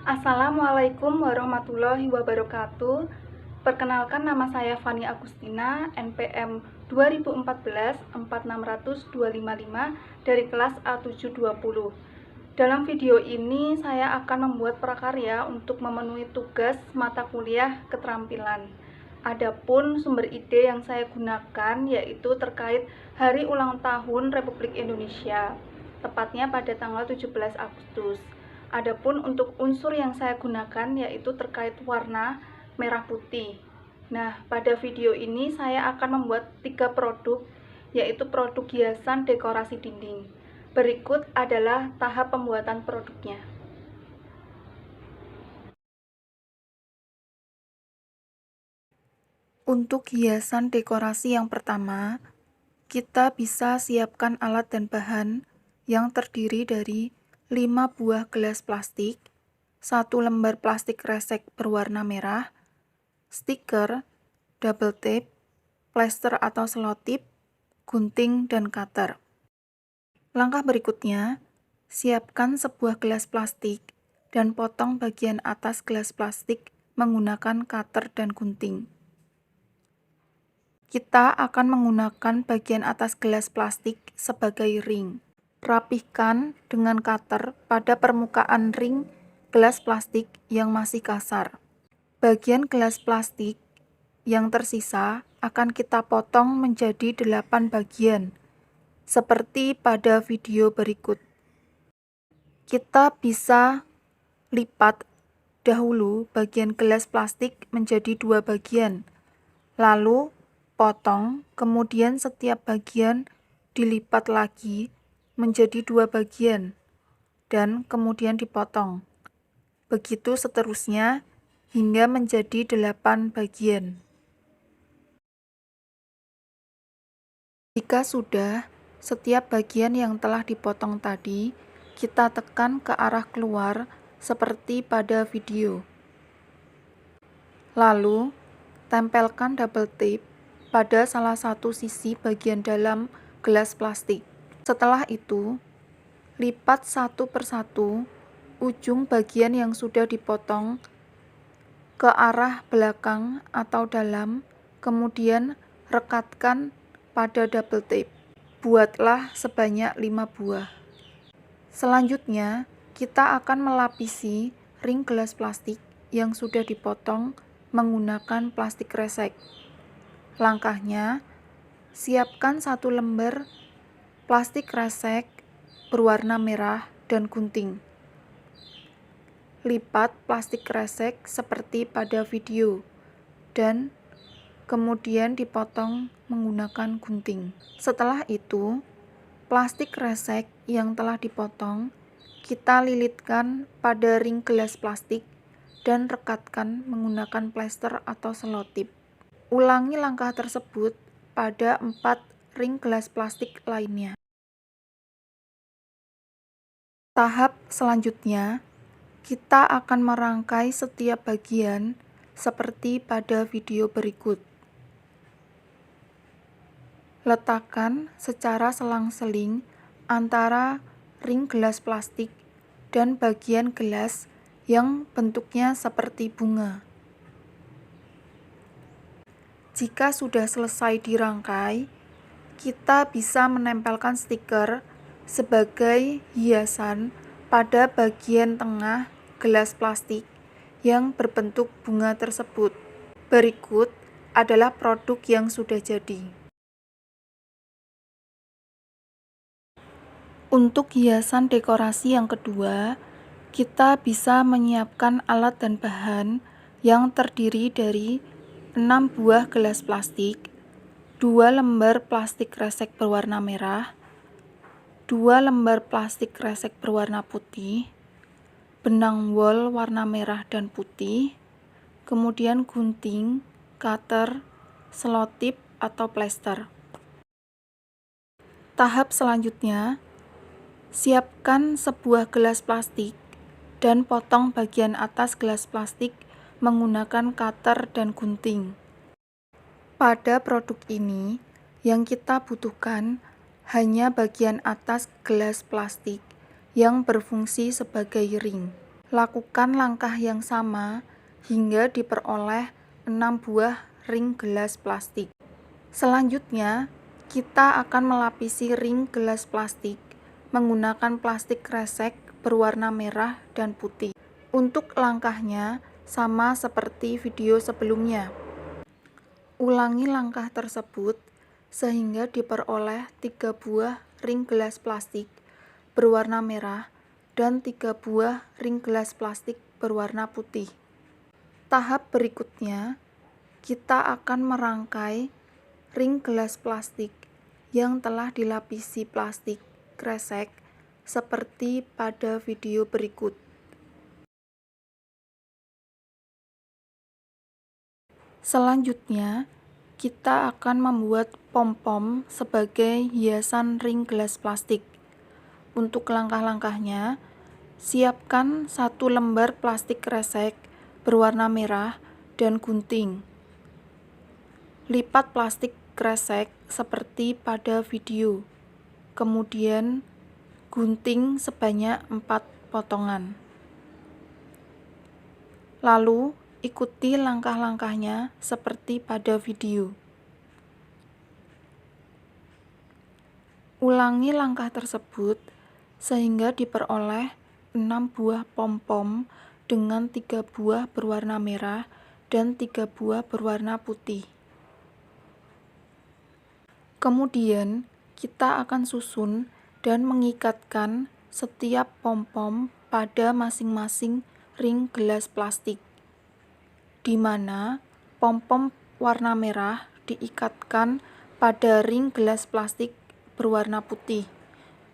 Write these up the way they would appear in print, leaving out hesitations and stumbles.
Assalamualaikum warahmatullahi wabarakatuh. Perkenalkan, nama saya Fani Agustina, NPM 2014-46255 dari kelas A720. Dalam video ini saya akan membuat prakarya untuk memenuhi tugas mata kuliah keterampilan. Adapun sumber ide yang saya gunakan yaitu terkait Hari Ulang Tahun Republik Indonesia, tepatnya pada tanggal 17 Agustus. Adapun untuk unsur yang saya gunakan yaitu terkait warna merah putih. Nah, pada video ini saya akan membuat 3 produk, yaitu produk hiasan dekorasi dinding. Berikut adalah tahap pembuatan produknya. Untuk hiasan dekorasi yang pertama, kita bisa siapkan alat dan bahan yang terdiri dari 5 buah gelas plastik, 1 lembar plastik kresek berwarna merah, stiker, double tape, plester atau selotip, gunting, dan cutter. Langkah berikutnya, siapkan sebuah gelas plastik dan potong bagian atas gelas plastik menggunakan cutter dan gunting. Kita akan menggunakan bagian atas gelas plastik sebagai ring. Rapihkan dengan cutter pada permukaan ring gelas plastik yang masih kasar. Bagian gelas plastik yang tersisa akan kita potong menjadi 8 bagian, seperti pada video berikut. Kita bisa lipat dahulu bagian gelas plastik menjadi 2 bagian, lalu potong, kemudian setiap bagian dilipat lagi menjadi 2 bagian, dan kemudian dipotong. Begitu seterusnya hingga menjadi 8 bagian. Jika sudah, setiap bagian yang telah dipotong tadi, kita tekan ke arah keluar seperti pada video. Lalu, tempelkan double tape pada salah satu sisi bagian dalam gelas plastik. Setelah itu, lipat satu persatu ujung bagian yang sudah dipotong ke arah belakang atau dalam, kemudian rekatkan pada double tape. Buatlah sebanyak 5 buah. Selanjutnya, kita akan melapisi ring gelas plastik yang sudah dipotong menggunakan plastik kresek. Langkahnya, siapkan 1 lembar plastik kresek berwarna merah dan gunting. Lipat plastik kresek seperti pada video dan kemudian dipotong menggunakan gunting. Setelah itu, plastik kresek yang telah dipotong kita lilitkan pada ring gelas plastik dan rekatkan menggunakan plester atau selotip. Ulangi langkah tersebut pada 4 ring gelas plastik lainnya. Tahap selanjutnya, kita akan merangkai setiap bagian seperti pada video berikut. Letakkan secara selang-seling antara ring gelas plastik dan bagian gelas yang bentuknya seperti bunga. Jika sudah selesai dirangkai, kita bisa menempelkan stiker sebagai hiasan pada bagian tengah gelas plastik yang berbentuk bunga tersebut. Berikut adalah produk yang sudah jadi. Untuk hiasan dekorasi yang kedua, kita bisa menyiapkan alat dan bahan yang terdiri dari 6 buah gelas plastik, 2 lembar plastik kresek berwarna merah, 2 lembar plastik kresek berwarna putih, benang wol warna merah dan putih, kemudian gunting, cutter, selotip atau plester. Tahap selanjutnya, siapkan sebuah gelas plastik dan potong bagian atas gelas plastik menggunakan cutter dan gunting. Pada produk ini, yang kita butuhkan hanya bagian atas gelas plastik yang berfungsi sebagai ring. Lakukan langkah yang sama hingga diperoleh 6 buah ring gelas plastik. Selanjutnya, kita akan melapisi ring gelas plastik menggunakan plastik kresek berwarna merah dan putih. Untuk langkahnya sama seperti video sebelumnya. Ulangi langkah tersebut sehingga diperoleh 3 buah ring gelas plastik berwarna merah dan 3 buah ring gelas plastik berwarna putih. Tahap berikutnya, kita akan merangkai ring gelas plastik yang telah dilapisi plastik kresek seperti pada video berikut. Selanjutnya, kita akan membuat pom-pom sebagai hiasan ring gelas plastik. Untuk langkah-langkahnya, siapkan 1 lembar plastik kresek berwarna merah dan gunting. Lipat plastik kresek seperti pada video. Kemudian, gunting sebanyak 4 potongan. Lalu, ikuti langkah-langkahnya seperti pada video. Ulangi langkah tersebut sehingga diperoleh 6 buah pom-pom dengan 3 buah berwarna merah dan 3 buah berwarna putih. Kemudian, kita akan susun dan mengikatkan setiap pom-pom pada masing-masing ring gelas plastik, di mana pom-pom warna merah diikatkan pada ring gelas plastik berwarna putih,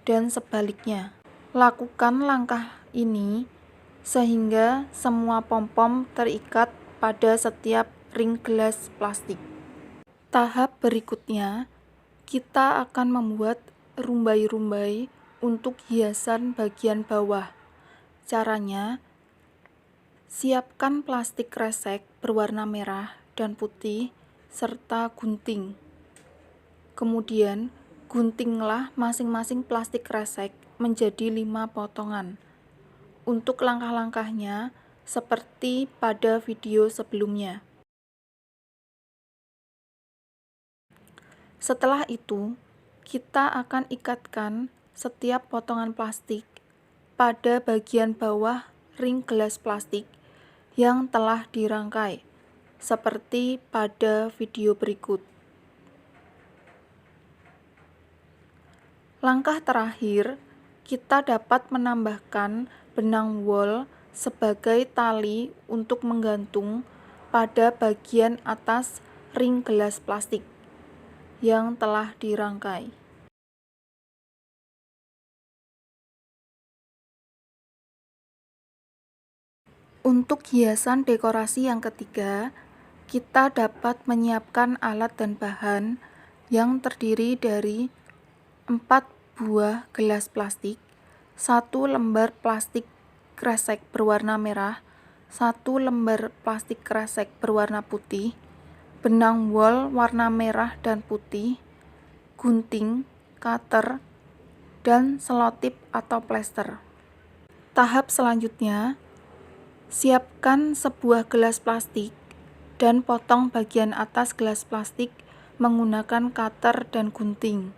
dan sebaliknya. Lakukan langkah ini sehingga semua pom-pom terikat pada setiap ring gelas plastik. Tahap berikutnya, kita akan membuat rumbai-rumbai untuk hiasan bagian bawah. Caranya, siapkan plastik kresek berwarna merah dan putih serta gunting. Kemudian, guntinglah masing-masing plastik kresek menjadi 5 potongan. Untuk langkah-langkahnya, seperti pada video sebelumnya. Setelah itu, kita akan ikatkan setiap potongan plastik pada bagian bawah ring gelas plastik yang telah dirangkai, seperti pada video berikut. Langkah terakhir, kita dapat menambahkan benang wol sebagai tali untuk menggantung pada bagian atas ring gelas plastik yang telah dirangkai. Untuk hiasan dekorasi yang ketiga, kita dapat menyiapkan alat dan bahan yang terdiri dari 4 buah gelas plastik, 1 lembar plastik kresek berwarna merah, 1 lembar plastik kresek berwarna putih, benang wol warna merah dan putih, gunting, cutter, dan selotip atau plester. Tahap selanjutnya, siapkan sebuah gelas plastik dan potong bagian atas gelas plastik menggunakan cutter dan gunting.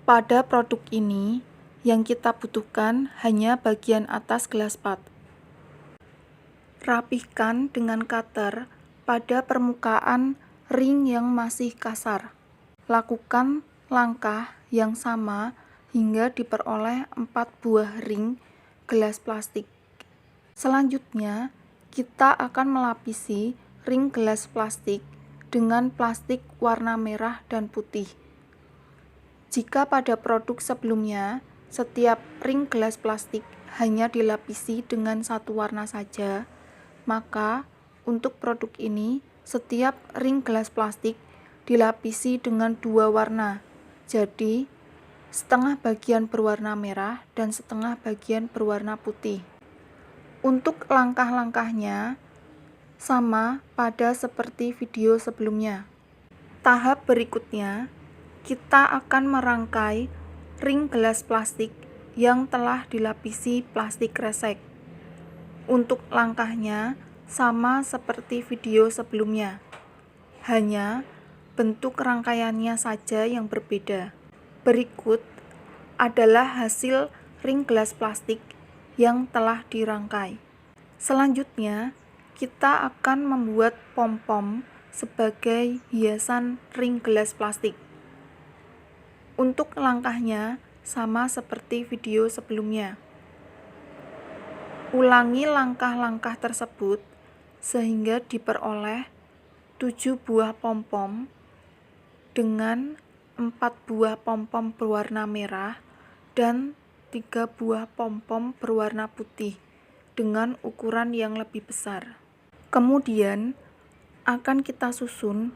Pada produk ini, yang kita butuhkan hanya bagian atas gelas pot. Rapihkan dengan cutter pada permukaan ring yang masih kasar. Lakukan langkah yang sama hingga diperoleh 4 buah ring gelas plastik. Selanjutnya, kita akan melapisi ring gelas plastik dengan plastik warna merah dan putih. Jika pada produk sebelumnya, setiap ring gelas plastik hanya dilapisi dengan 1 warna saja, maka untuk produk ini, setiap ring gelas plastik dilapisi dengan 2 warna. Jadi, setengah bagian berwarna merah dan setengah bagian berwarna putih. Untuk langkah-langkahnya, sama pada seperti video sebelumnya. Tahap berikutnya, kita akan merangkai ring gelas plastik yang telah dilapisi plastik kresek. Untuk langkahnya sama seperti video sebelumnya, hanya bentuk rangkaiannya saja yang berbeda. Berikut adalah hasil ring gelas plastik yang telah dirangkai. Selanjutnya, kita akan membuat pom-pom sebagai hiasan ring gelas plastik. Untuk langkahnya sama seperti video sebelumnya. Ulangi langkah-langkah tersebut sehingga diperoleh 7 buah pom-pom dengan 4 buah pom-pom berwarna merah dan 3 buah pom-pom berwarna putih dengan ukuran yang lebih besar. Kemudian akan kita susun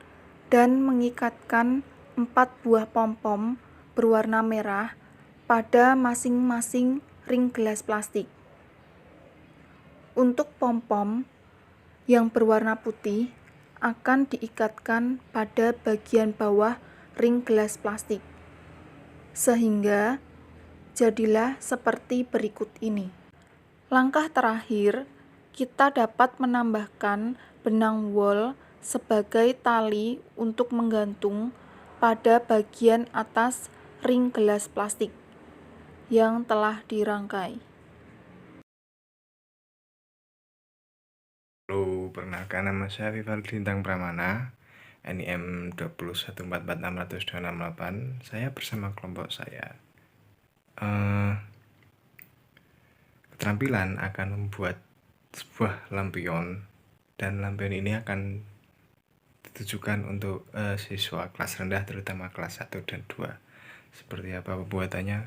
dan mengikatkan 4 buah pom-pom berwarna merah pada masing-masing ring gelas plastik. Untuk pom-pom yang berwarna putih akan diikatkan pada bagian bawah ring gelas plastik, sehingga jadilah seperti berikut ini. Langkah terakhir, kita dapat menambahkan benang wol sebagai tali untuk menggantung pada bagian atas ring gelas plastik yang telah dirangkai. Halo, perkenalkan nama saya Vivaldi Lintang Pramana, NIM 214460268. Saya bersama kelompok saya. Keterampilan akan membuat sebuah lampion, dan lampion ini akan ditujukan untuk siswa kelas rendah, terutama kelas 1 dan 2. Seperti apa pembuatannya?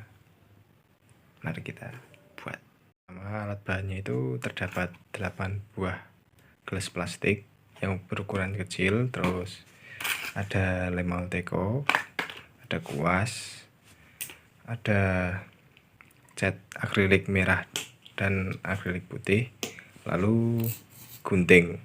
Mari kita buat. Alat bahannya itu terdapat 8 buah gelas plastik yang berukuran kecil, terus ada lem Alteco, ada kuas, ada cat akrilik merah dan akrilik putih, lalu gunting.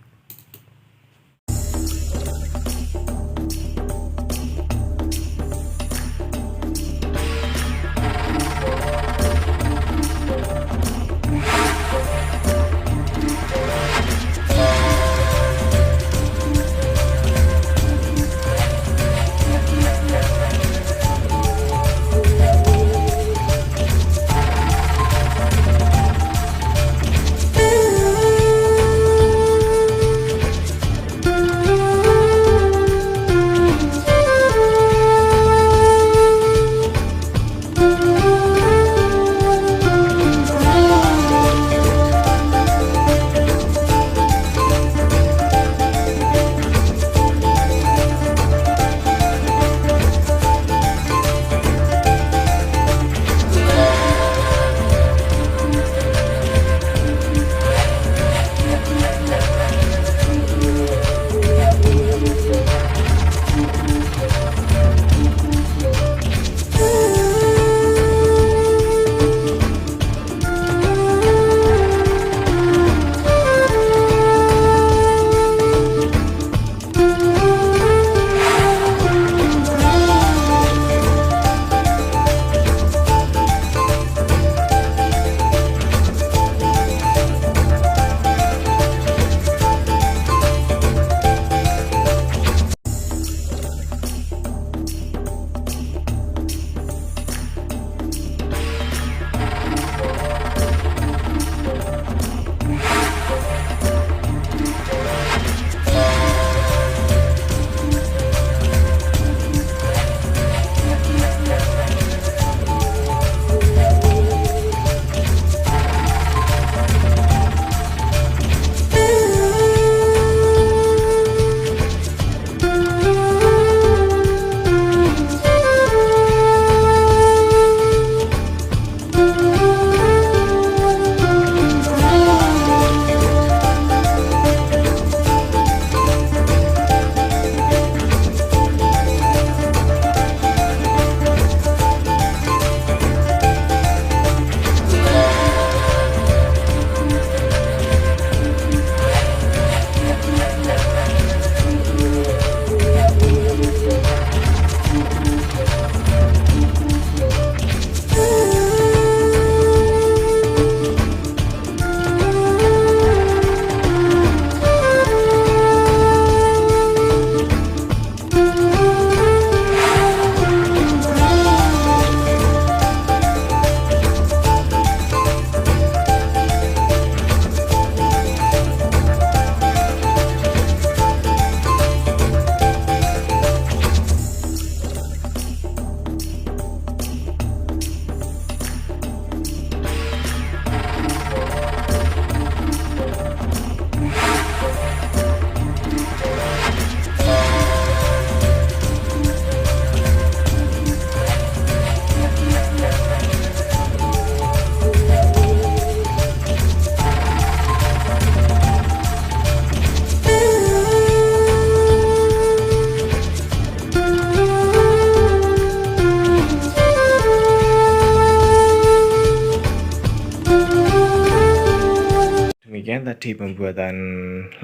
tadi pembuatan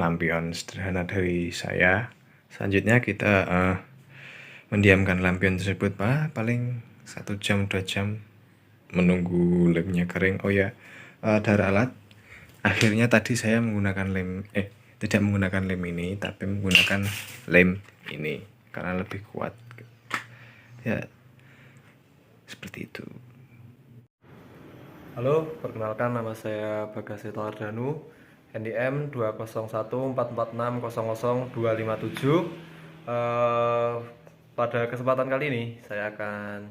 lampion sederhana dari saya. Selanjutnya kita mendiamkan lampion tersebut paling 1 jam 2 jam menunggu lemnya kering. Oh ya, dari alat akhirnya tadi saya menggunakan tidak menggunakan lem ini, tapi menggunakan lem ini karena lebih kuat ya, seperti itu. Halo, perkenalkan nama saya Bagas Ardanu, NIM 20144600257. Pada kesempatan kali ini saya akan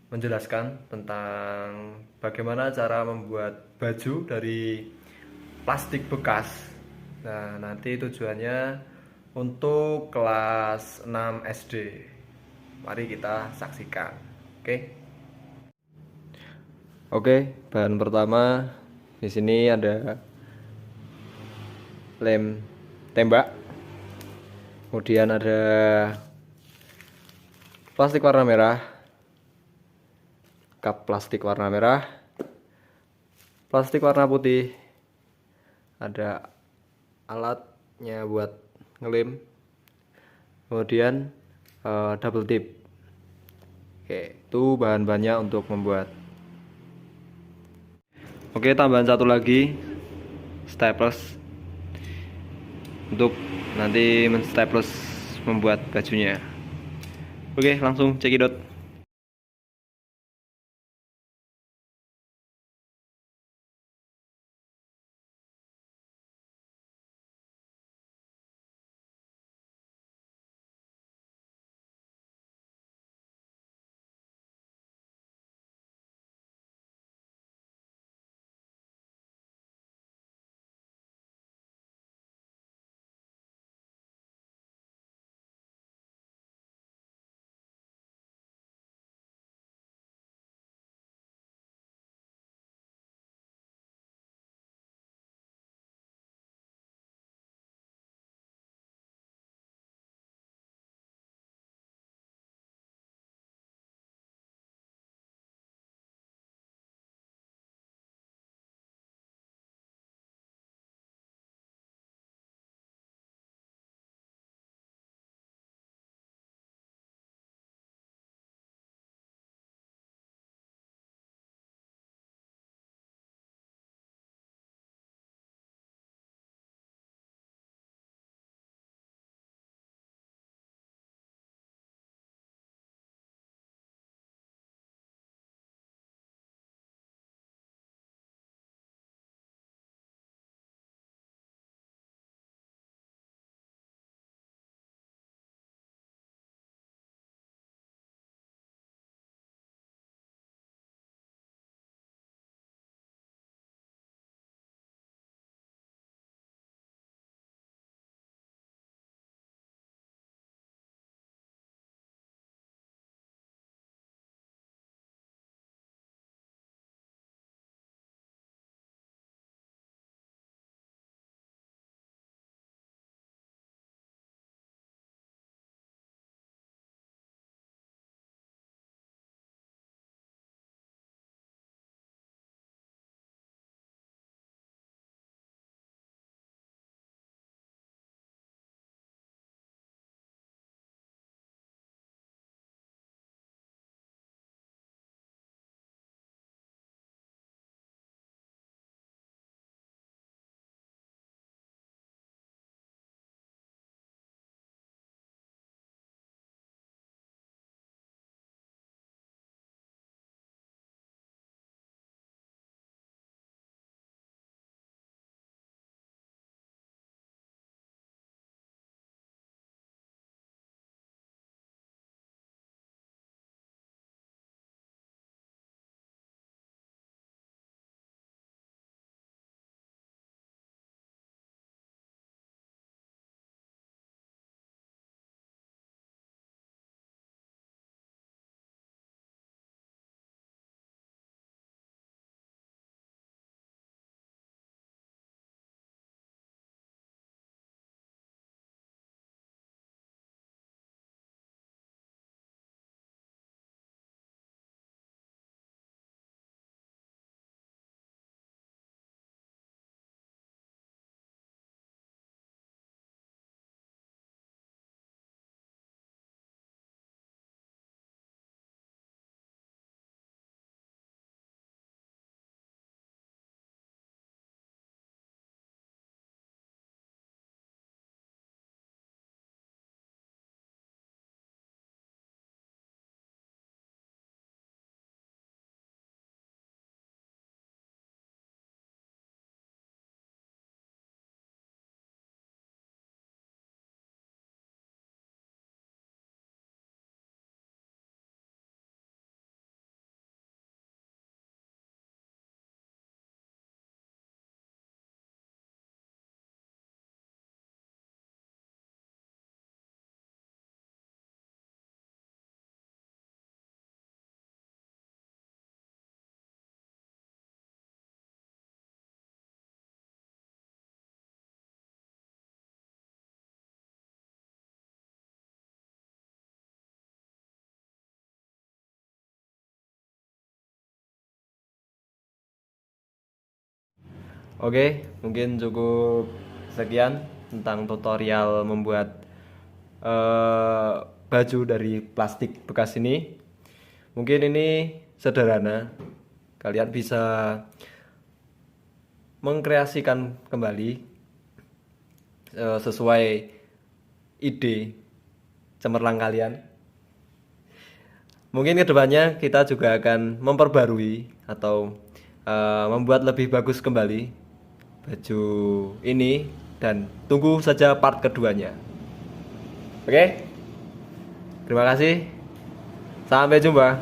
menjelaskan tentang bagaimana cara membuat baju dari plastik bekas. Nah, nanti tujuannya untuk kelas 6 SD. Mari kita saksikan. Oke. Oke, bahan pertama di sini ada lem tembak. Kemudian ada plastik warna merah, cup plastik warna merah, plastik warna putih, ada alatnya buat ngelem, kemudian double tip. Oke, itu bahan-bahannya untuk membuat. Oke, tambahan satu lagi, staples untuk nanti menstaples membuat bajunya. Oke, langsung cekidot. Oke, mungkin cukup sekian tentang tutorial membuat baju dari plastik bekas ini. Mungkin ini sederhana, kalian bisa mengkreasikan kembali sesuai ide cemerlang kalian. Mungkin kedepannya kita juga akan memperbarui atau membuat lebih bagus kembali baju ini, dan tunggu saja part keduanya. Oke, terima kasih, sampai jumpa.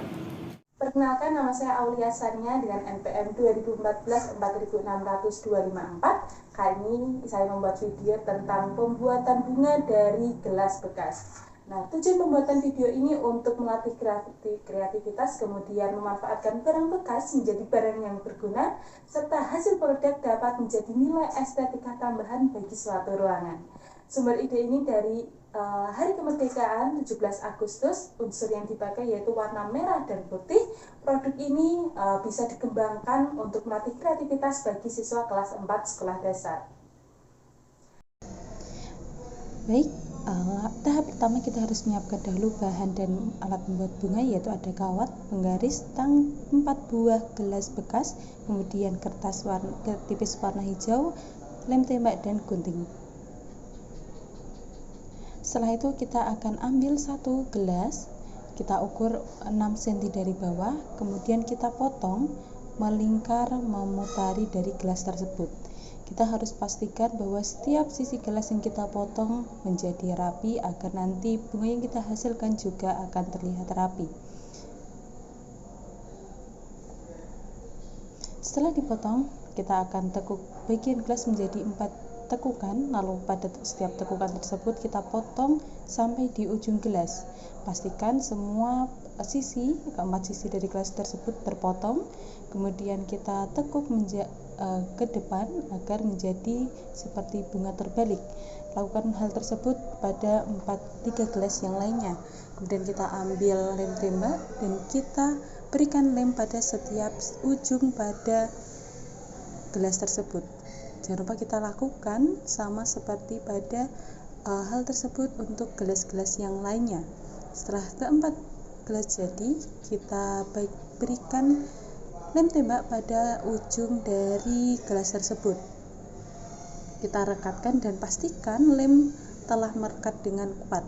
Perkenalkan, nama saya Aulia Sania dengan NPM 2014-46254. Kali ini saya membuat video tentang pembuatan bunga dari gelas bekas. Nah, tujuan pembuatan video ini untuk melatih kreativitas, kemudian memanfaatkan barang bekas menjadi barang yang berguna, serta hasil produk dapat menjadi nilai estetika tambahan bagi suatu ruangan. Sumber ide ini dari Hari Kemerdekaan 17 Agustus, unsur yang dipakai yaitu warna merah dan putih. Produk ini bisa dikembangkan untuk melatih kreativitas bagi siswa kelas 4 sekolah dasar. Baik, tahap pertama kita harus menyiapkan dahulu bahan dan alat membuat bunga, yaitu ada kawat, penggaris, tang, 4 buah gelas bekas, kemudian kertas tipis warna hijau, lem tembak, dan gunting. Setelah itu kita akan ambil satu gelas, kita ukur 6 cm dari bawah, kemudian kita potong melingkar memutari dari gelas tersebut. Kita harus pastikan bahwa setiap sisi gelas yang kita potong menjadi rapi agar nanti bunga yang kita hasilkan juga akan terlihat rapi. Setelah dipotong, kita akan tekuk bagian gelas menjadi 4 tekukan, lalu pada setiap tekukan tersebut kita potong sampai di ujung gelas. Pastikan semua keempat sisi dari gelas tersebut terpotong, kemudian kita tekuk ke depan agar menjadi seperti bunga terbalik. Lakukan hal tersebut pada 3 gelas yang lainnya. Kemudian kita ambil lem tembak dan kita berikan lem pada setiap ujung pada gelas tersebut. Jangan lupa kita lakukan sama seperti pada hal tersebut untuk gelas-gelas yang lainnya. Setelah keempat gelas jadi, kita berikan lem tembak pada ujung dari gelas tersebut. Kita rekatkan dan pastikan lem telah merekat dengan kuat.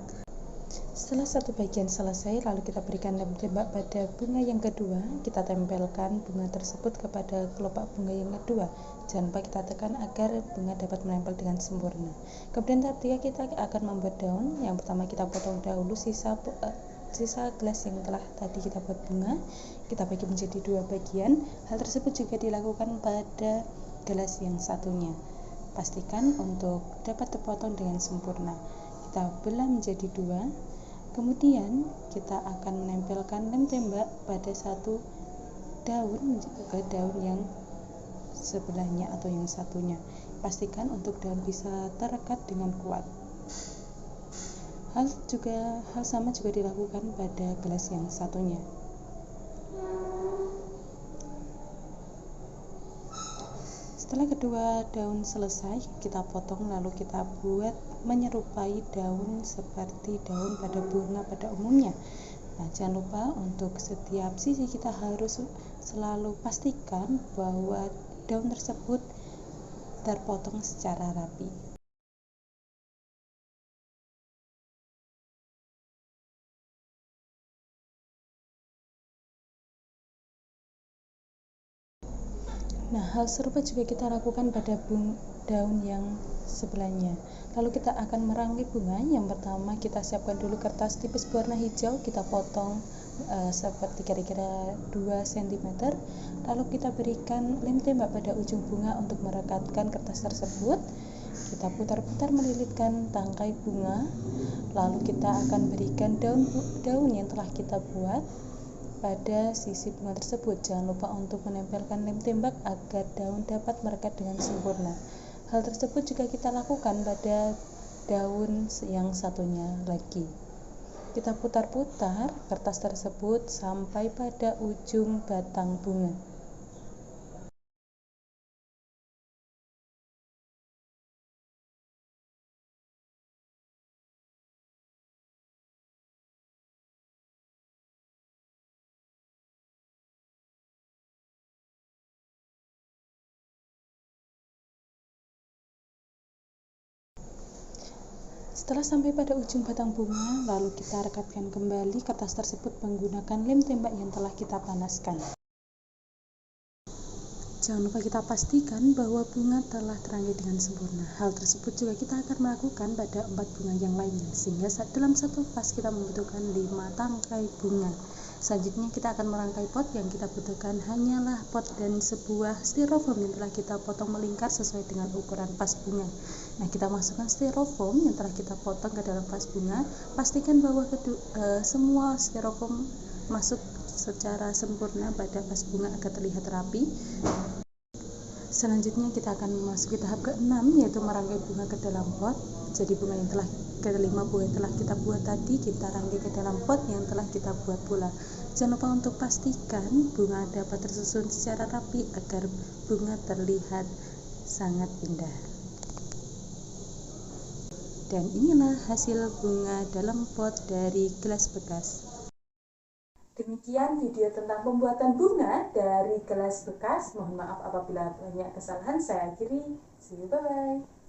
Setelah satu bagian selesai, lalu kita berikan lem tembak pada bunga yang kedua. Kita tempelkan bunga tersebut kepada kelopak bunga yang kedua. Jangan lupa kita tekan agar bunga dapat menempel dengan sempurna. Kemudian tahap 3 kita akan membuat daun. Yang pertama kita potong dahulu sisa gelas yang telah tadi kita buat bunga. Kita bagi menjadi 2 bagian. Hal tersebut juga dilakukan pada gelas yang satunya. Pastikan untuk dapat terpotong dengan sempurna. Kita belah menjadi 2. Kemudian kita akan menempelkan lem tembak pada satu daun ke daun yang sebelahnya atau yang satunya. Pastikan untuk daun bisa terekat dengan kuat. Hal sama juga dilakukan pada gelas yang satunya. Setelah kedua daun selesai, kita potong lalu kita buat menyerupai daun seperti daun pada bunga pada umumnya. Nah, jangan lupa untuk setiap sisi kita harus selalu pastikan bahwa daun tersebut terpotong secara rapi. Nah, hal serupa juga kita lakukan pada daun yang sebelahnya. Lalu kita akan merangkai bunga. Yang pertama kita siapkan dulu kertas tipis berwarna hijau, kita potong seperti kira-kira 2 cm. Lalu kita berikan lem tembak pada ujung bunga untuk merekatkan kertas tersebut. Kita putar-putar melilitkan tangkai bunga. Lalu kita akan berikan daun yang telah kita buat pada sisi bunga tersebut. Jangan lupa untuk menempelkan lem tembak agar daun dapat merekat dengan sempurna. Hal tersebut juga kita lakukan pada daun yang satunya lagi. Kita putar-putar kertas tersebut sampai pada ujung batang bunga. Setelah sampai pada ujung batang bunga, lalu kita rekatkan kembali kertas tersebut menggunakan lem tembak yang telah kita panaskan. Jangan lupa kita pastikan bahwa bunga telah terangkai dengan sempurna. Hal tersebut juga kita akan melakukan pada 4 bunga yang lainnya, sehingga dalam satu vas kita membutuhkan 5 tangkai bunga. Selanjutnya kita akan merangkai pot. Yang kita butuhkan hanyalah pot dan sebuah styrofoam yang telah kita potong melingkar sesuai dengan ukuran vas bunga. Nah, kita masukkan styrofoam yang telah kita potong ke dalam vas bunga. Pastikan bahwa semua styrofoam masuk secara sempurna pada vas bunga agar terlihat rapi. Selanjutnya kita akan memasuki tahap ke-6, yaitu merangkai bunga ke dalam pot. Jadi bunga yang telah kelima bunga yang telah kita buat tadi kita rangkai ke dalam pot yang telah kita buat pula. Jangan lupa untuk pastikan bunga dapat tersusun secara rapi agar bunga terlihat sangat indah. Dan inilah hasil bunga dalam pot dari gelas bekas. Demikian video tentang pembuatan bunga dari gelas bekas. Mohon maaf apabila banyak kesalahan. Saya akhiri. See you, bye-bye.